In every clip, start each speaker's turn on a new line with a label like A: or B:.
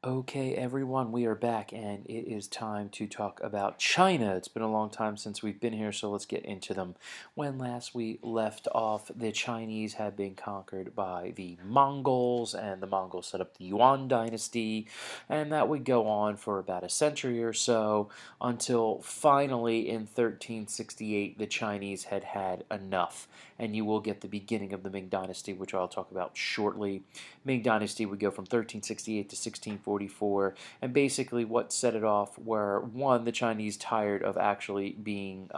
A: Okay, everyone, we are back, and it is time to talk about China. It's been a long time since we've been here, so let's get into them. When last we left off, the Chinese had been conquered by the Mongols, and the Mongols set up the Yuan Dynasty, and that would go on for about a century or so until finally in 1368 the Chinese had had enough. And you will get the beginning of the Ming Dynasty, which I'll talk about shortly. Ming Dynasty would go from 1368 to 1644, and basically what set it off were, one, the Chinese tired of actually being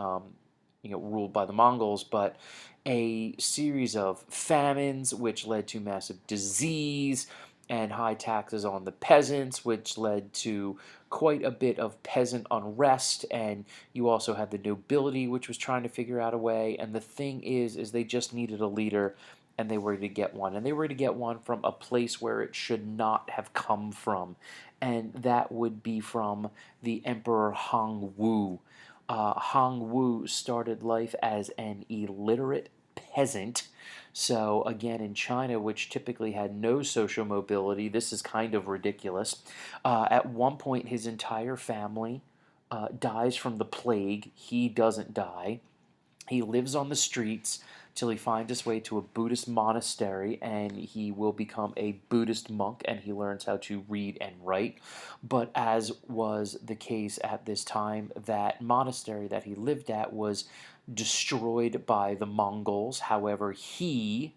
A: ruled by the Mongols, but a series of famines which led to massive disease and high taxes on the peasants, which led to quite a bit of peasant unrest. And you also had the nobility, which was trying to figure out a way. And the thing is they just needed a leader, and they were to get one. And they were to get one from a place where it should not have come from, and that would be from the Emperor Hongwu. Hongwu started life as an illiterate peasant. So, again, in China, which typically had no social mobility, this is kind of ridiculous. At one point, his entire family dies from the plague. He doesn't die. He lives on the streets till he finds his way to a Buddhist monastery, and he will become a Buddhist monk, and he learns how to read and write. But as was the case at this time, that monastery that he lived at was destroyed by the Mongols. However, he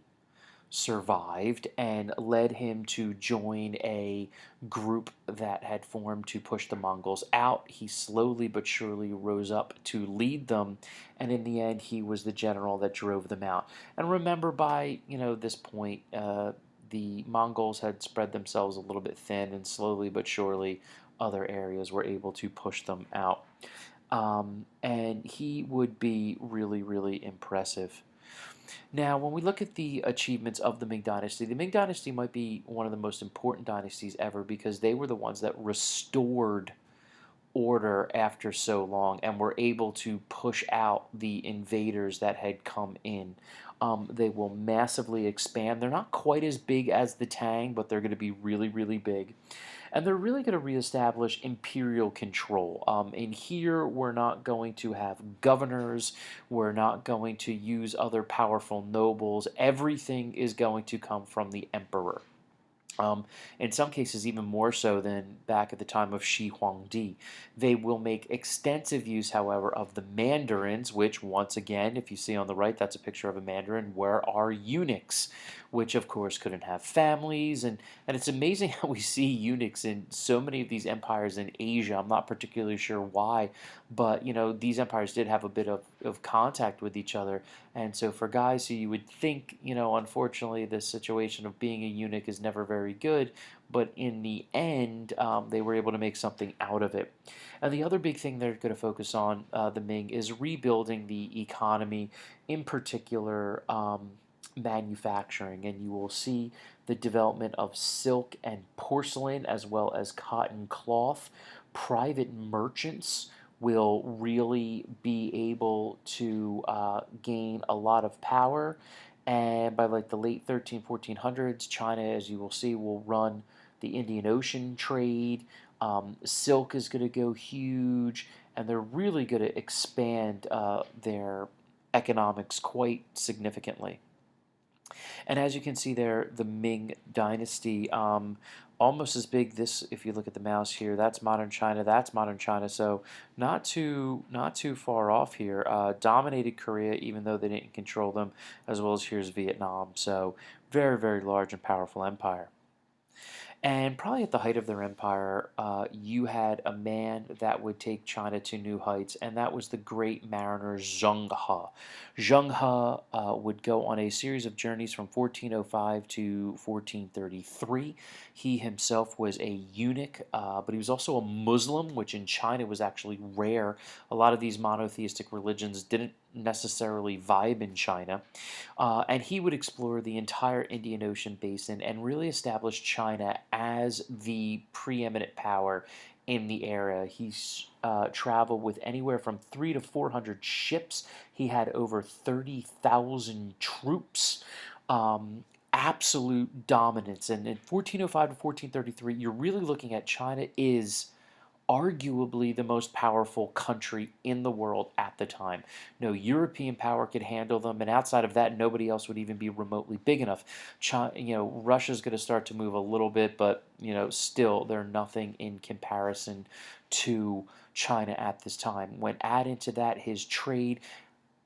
A: survived and led him to join a group that had formed to push the Mongols out. He slowly but surely rose up to lead them, and in the end, he was the general that drove them out. And remember, by this point, the Mongols had spread themselves a little bit thin, and slowly but surely, other areas were able to push them out. And he would be really, really impressive. Now, when we look at the achievements of the Ming Dynasty might be one of the most important dynasties ever because they were the ones that restored order after so long and were able to push out the invaders that had come in. They will massively expand. They're not quite as big as the Tang, but they're going to be really, really big. And they're really going to reestablish imperial control. In here, we're not going to have governors. We're not going to use other powerful nobles. Everything is going to come from the emperor. In some cases, even more so than back at the time of Shi Huangdi. They will make extensive use, however, of the mandarins, which, once again, if you see on the right, that's a picture of a mandarin, where are eunuchs, which, of course, couldn't have families. And it's amazing how we see eunuchs in so many of these empires in Asia. I'm not particularly sure why, but, these empires did have a bit of contact with each other. And so for guys who you would think, unfortunately, the situation of being a eunuch is never very good, but in the end, they were able to make something out of it. And the other big thing they're going to focus on, the Ming, is rebuilding the economy, in particular manufacturing. And you will see the development of silk and porcelain as well as cotton cloth. Private merchants will really be able to gain a lot of power. And by like the late 1400s, China, as you will see, will run the Indian Ocean trade. Silk is going to go huge, and they're really going to expand their economics quite significantly. And as you can see there, the Ming Dynasty, almost as big. This, if you look at the mouse here, that's modern China. That's modern China. So not too far off here. Dominated Korea, even though they didn't control them, as well as here's Vietnam. So very, very large and powerful empire. And probably at the height of their empire, you had a man that would take China to new heights, and that was the great mariner Zheng He. Zheng He would go on a series of journeys from 1405 to 1433. He himself was a eunuch, but he was also a Muslim, which in China was actually rare. A lot of these monotheistic religions didn't necessarily vibe in China. And he would explore the entire Indian Ocean basin and really establish China as the preeminent power in the era. He traveled with anywhere from 300 to 400 ships. He had over 30,000 troops. absolute dominance. And in 1405 to 1433, you're really looking at China is arguably the most powerful country in the world at the time. No European power could handle them, and outside of that, nobody else would even be remotely big enough. China, Russia's going to start to move a little bit, but still they're nothing in comparison to China at this time. When add into that his trade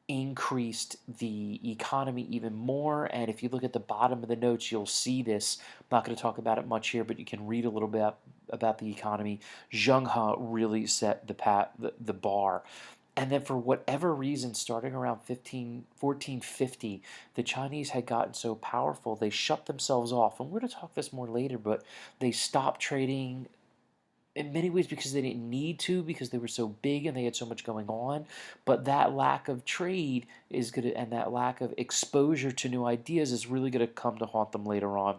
A: increased the economy even more. And if you look at the bottom of the notes, you'll see this. I'm not going to talk about it much here, but you can read a little bit about the economy. Zheng He really set the bar. And then for whatever reason, starting around 1450, the Chinese had gotten so powerful, they shut themselves off. And we're going to talk this more later, but they stopped trading in many ways because they didn't need to, because they were so big and they had so much going on. But that lack of trade is going to, and that lack of exposure to new ideas is really going to come to haunt them later on.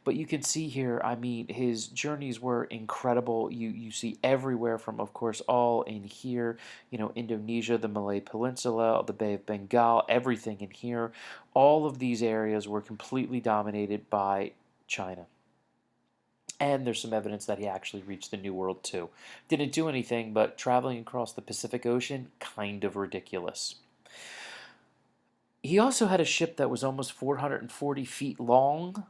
A: But you can see here, I mean, his journeys were incredible. You see everywhere from, of course, all in here, Indonesia, the Malay Peninsula, the Bay of Bengal, everything in here. All of these areas were completely dominated by China. And there's some evidence that he actually reached the New World too. Didn't do anything, but traveling across the Pacific Ocean, kind of ridiculous. He also had a ship that was almost 440 feet long.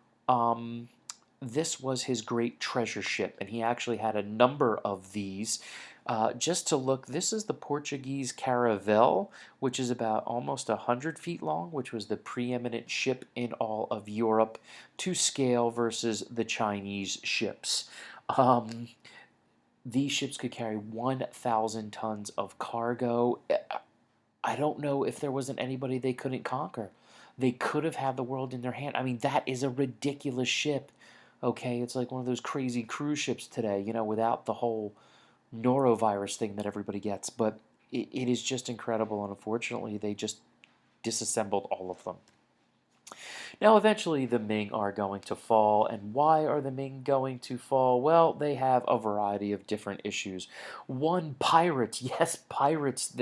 A: This was his great treasure ship, and he actually had a number of these. Just to look, this is the Portuguese Caravel, which is about almost 100 feet long, which was the preeminent ship in all of Europe to scale versus the Chinese ships. These ships could carry 1,000 tons of cargo. I don't know if there wasn't anybody they couldn't conquer. They could have had the world in their hand. I mean, that is a ridiculous ship. Okay, it's like one of those crazy cruise ships today, without the whole norovirus thing that everybody gets. But it is just incredible, and unfortunately, they just disassembled all of them. Now, eventually, the Ming are going to fall. And why are the Ming going to fall? Well, they have a variety of different issues. One, pirates. Yes, pirates.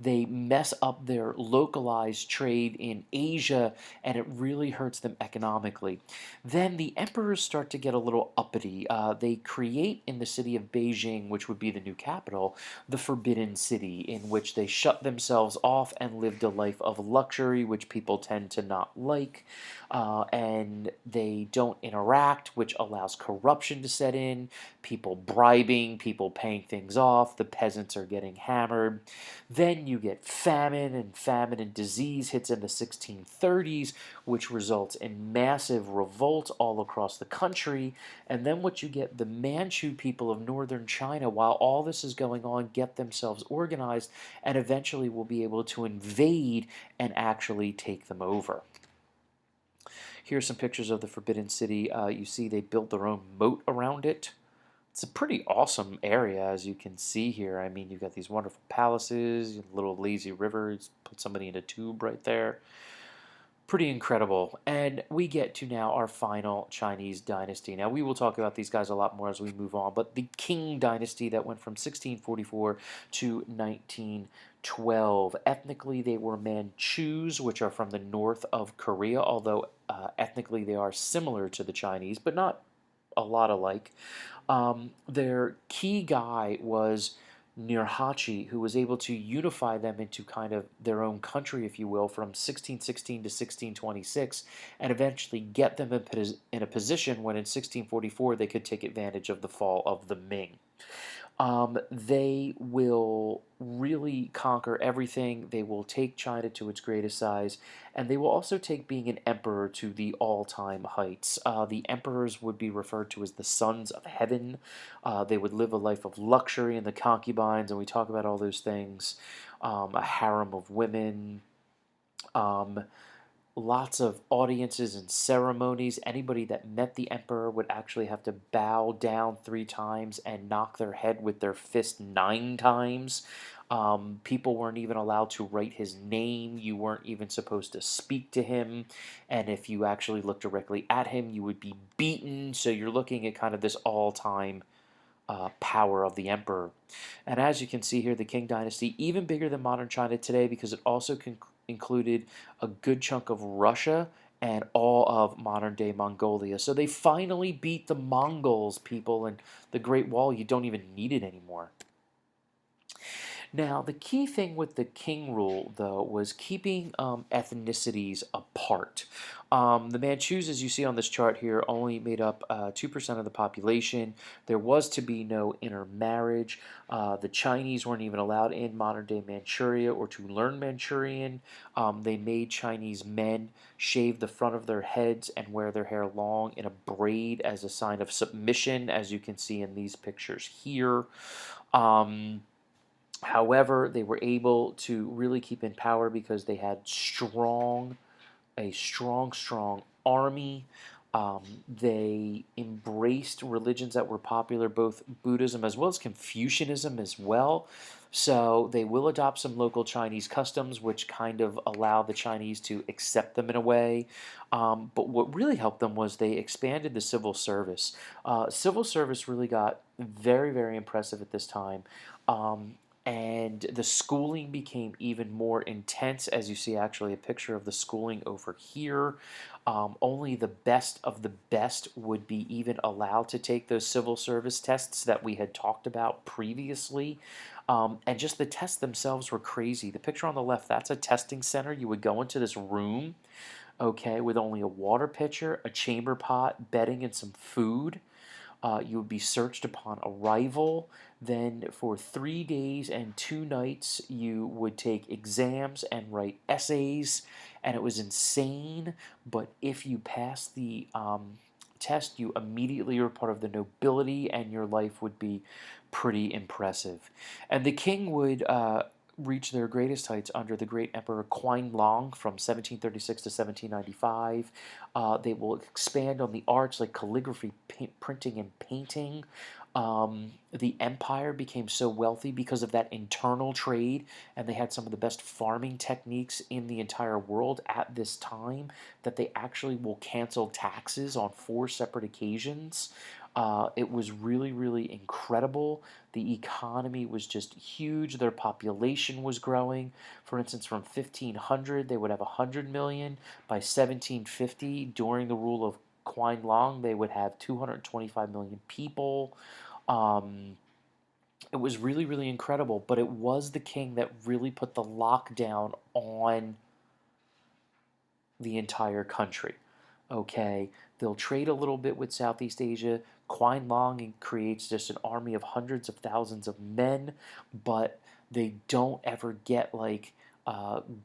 A: They mess up their localized trade in Asia, and it really hurts them economically. Then the emperors start to get a little uppity. They create in the city of Beijing, which would be the new capital, the Forbidden City, in which they shut themselves off and lived a life of luxury, which people tend to not like. And they don't interact, which allows corruption to set in, people bribing, people paying things off, the peasants are getting hammered. Then you get famine and disease hits in the 1630s, which results in massive revolt all across the country. And then what you get, the Manchu people of northern China, while all this is going on, get themselves organized and eventually will be able to invade and actually take them over. Here's some pictures of the Forbidden City. You see they built their own moat around it. It's a pretty awesome area, as you can see here. I mean, you've got these wonderful palaces, little lazy rivers, put somebody in a tube right there. Pretty incredible. And we get to now our final Chinese dynasty. Now, we will talk about these guys a lot more as we move on, but the Qing Dynasty that went from 1644 to 1912. Ethnically, they were Manchus, which are from the north of Korea, although ethnically they are similar to the Chinese, but not a lot alike. Their key guy was Nurhaci, who was able to unify them into kind of their own country, if you will, from 1616 to 1626, and eventually get them in a position when in 1644 they could take advantage of the fall of the Ming. They will really conquer everything. They will take China to its greatest size, and they will also take being an emperor to the all-time heights. The emperors would be referred to as the sons of heaven. They would live a life of luxury, and the concubines, and we talk about all those things. A harem of women. Lots of audiences and ceremonies. Anybody that met the emperor would actually have to bow down 3 times and knock their head with their fist 9 times. People weren't even allowed to write his name. You weren't even supposed to speak to him. And if you actually looked directly at him, you would be beaten. So you're looking at kind of this all-time power of the emperor. And as you can see here, the Qing Dynasty, even bigger than modern China today, because it also included a good chunk of Russia and all of modern-day Mongolia. So they finally beat the Mongols, people, and the Great Wall, you don't even need it anymore. Now, the key thing with the Qing rule, though, was keeping ethnicities apart. The Manchus, as you see on this chart here, only made up 2% of the population. There was to be no intermarriage. The Chinese weren't even allowed in modern-day Manchuria or to learn Manchurian. They made Chinese men shave the front of their heads and wear their hair long in a braid as a sign of submission, as you can see in these pictures here. However, they were able to really keep in power because they had a strong army. They embraced religions that were popular, both Buddhism as well as Confucianism as well. So they will adopt some local Chinese customs, which kind of allow the Chinese to accept them in a way. But what really helped them was they expanded the civil service. Civil service really got very impressive at this time. And the schooling became even more intense, as you see actually a picture of the schooling over here. Only the best of the best would be even allowed to take those civil service tests that we had talked about previously. And just the tests themselves were crazy. The picture on the left, that's a testing center. You would go into this room, okay, with only a water pitcher, a chamber pot, bedding, and some food. You would be searched upon arrival. Then for 3 days and 2 nights, you would take exams and write essays, and it was insane. But if you passed the test, you immediately were part of the nobility, and your life would be pretty impressive. And the king would reach their greatest heights under the great Emperor Qianlong from 1736 to 1795. They will expand on the arts like calligraphy, printing, and painting. The empire became so wealthy because of that internal trade, and they had some of the best farming techniques in the entire world at this time, that they actually will cancel taxes on 4 separate occasions. It was really incredible. The economy was just huge. Their population was growing. For instance, from 1500, they would have 100 million. By 1750, during the rule of Qianlong, they would have 225 million people. It was really incredible, but it was the king that really put the lockdown on the entire country. Okay, they'll trade a little bit with Southeast Asia. Qianlong creates just an army of hundreds of thousands of men, but they don't ever get like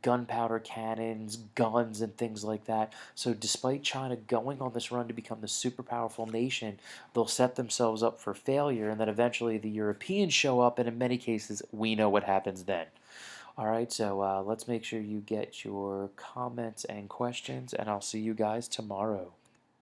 A: gunpowder cannons, guns, and things like that. So despite China going on this run to become the super powerful nation, they'll set themselves up for failure, and then eventually the Europeans show up, and in many cases, we know what happens then. All right, so let's make sure you get your comments and questions, and I'll see you guys tomorrow.